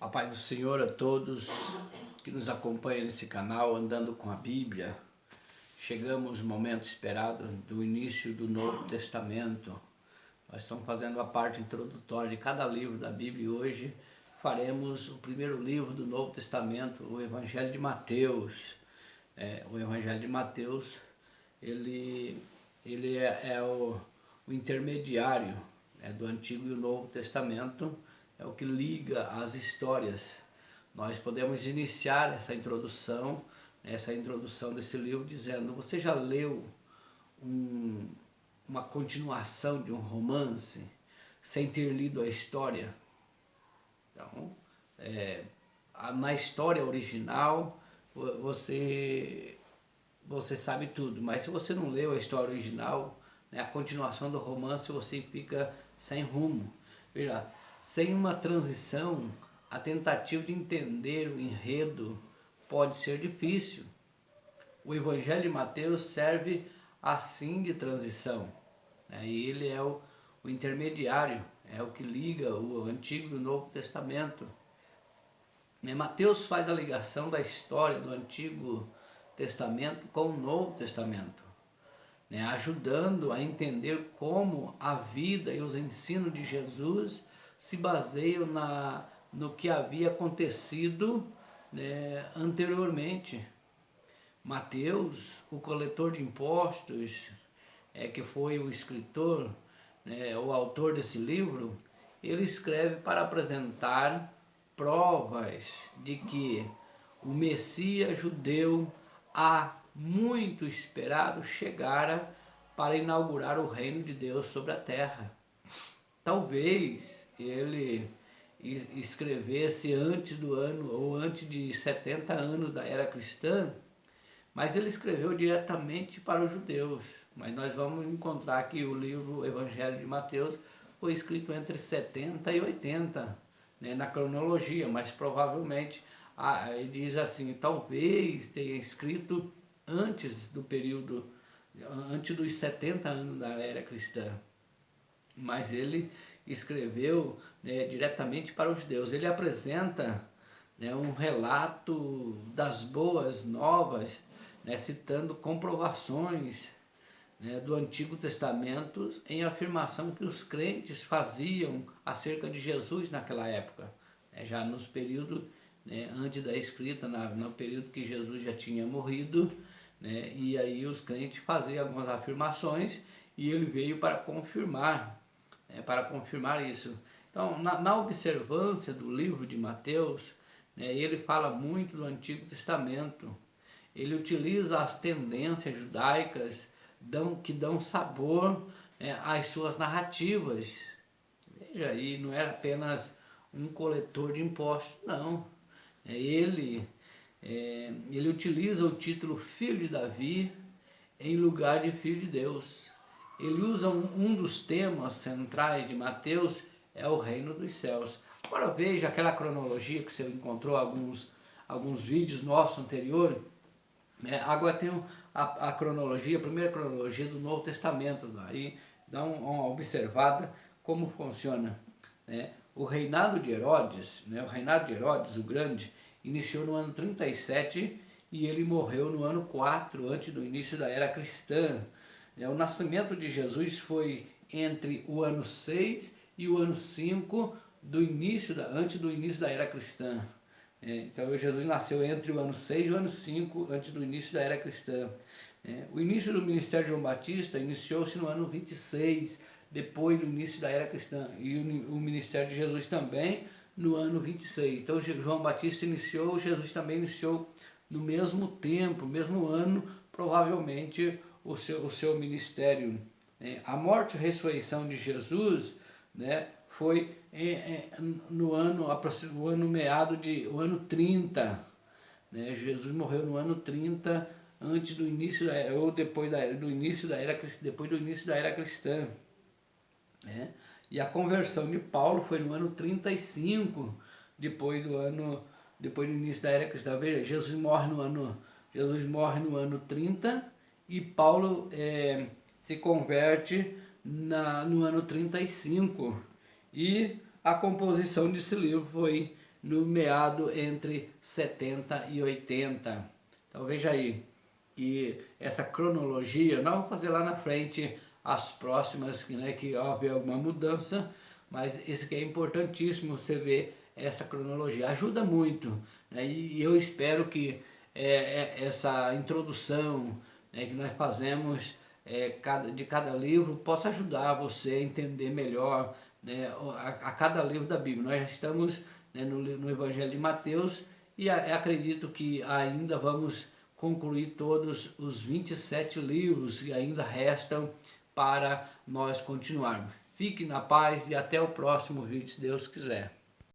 A paz do Senhor a todos que nos acompanham nesse canal, Andando com a Bíblia. Chegamos no momento esperado do início do Novo Testamento. Nós estamos fazendo a parte introdutória de cada livro da Bíblia e hoje faremos o primeiro livro do Novo Testamento, o Evangelho de Mateus. O Evangelho de Mateus, ele é o intermediário do Antigo e o Novo Testamento, é o que liga as histórias. Nós podemos iniciar essa introdução desse livro dizendo: você já leu uma continuação de um romance sem ter lido a história? Então, na história original você sabe tudo, mas se você não leu a história original, a continuação do romance, você fica sem rumo. Veja, sem uma transição, a tentativa de entender o enredo pode ser difícil. O Evangelho de Mateus serve assim de transição, e ele é o intermediário, é o que liga o Antigo e o Novo Testamento. Mateus faz a ligação da história do Antigo Testamento com o Novo Testamento, ajudando a entender como a vida e os ensinos de Jesus se baseiam no que havia acontecido anteriormente. Mateus, o coletor de impostos, que foi o escritor, o autor desse livro, ele escreve para apresentar provas de que o Messias judeu há muito esperado chegara para inaugurar o reino de Deus sobre a terra. Talvez ele escrevesse antes do ano ou antes de 70 anos da era cristã, mas ele escreveu diretamente para os judeus. Mas nós vamos encontrar que o livro Evangelho de Mateus foi escrito entre 70 e 80, na cronologia, mas provavelmente ele diz assim, talvez tenha escrito antes dos 70 anos da era cristã. Mas ele escreveu diretamente para os judeus. Ele apresenta um relato das boas novas, citando comprovações do Antigo Testamento em afirmação que os crentes faziam acerca de Jesus naquela época, já nos períodos antes da escrita, no período que Jesus já tinha morrido, e aí os crentes faziam algumas afirmações e ele veio para confirmar isso. Então, na observância do livro de Mateus, ele fala muito do Antigo Testamento. Ele utiliza as tendências judaicas que dão sabor às suas narrativas. Veja aí, não era apenas um coletor de impostos, não. Ele utiliza o título Filho de Davi em lugar de Filho de Deus. Ele usa um dos temas centrais de Mateus, é o reino dos céus. Agora veja aquela cronologia que você encontrou alguns vídeos nossos anteriores. Agora tem a cronologia, a primeira cronologia do Novo Testamento. Aí dá uma observada como funciona. O reinado de Herodes, o Grande, iniciou no ano 37 e ele morreu no ano 4, antes do início da era cristã. O nascimento de Jesus foi entre o ano 6 e o ano 5 antes do início da era cristã. Então Jesus nasceu entre o ano 6 e o ano 5 antes do início da era cristã. O início do ministério de João Batista iniciou-se no ano 26, depois do início da era cristã. E o ministério de Jesus também no ano 26. Então João Batista iniciou, Jesus também iniciou no mesmo tempo, mesmo ano, provavelmente o seu ministério. A morte e a ressurreição de Jesus foi no ano ano 30. Jesus morreu no ano 30, antes do início ou depois do início da era cristã. E a conversão de Paulo foi no ano 35, depois do início da era cristã. Veja, Jesus morre no ano 30 e Paulo se converte no ano 35. E a composição desse livro foi no meado entre 70 e 80. Então veja aí que essa cronologia, nós vamos fazer lá na frente as próximas, né, que houve alguma mudança, mas esse aqui é importantíssimo, você ver essa cronologia, ajuda muito, né, e eu espero que essa introdução, né, que nós fazemos de cada livro possa ajudar você a entender melhor, né, a cada livro da Bíblia. Nós já estamos, né, no Evangelho de Mateus e acredito que ainda vamos concluir todos os 27 livros que ainda restam para nós continuarmos. Fique na paz e até o próximo vídeo, se Deus quiser.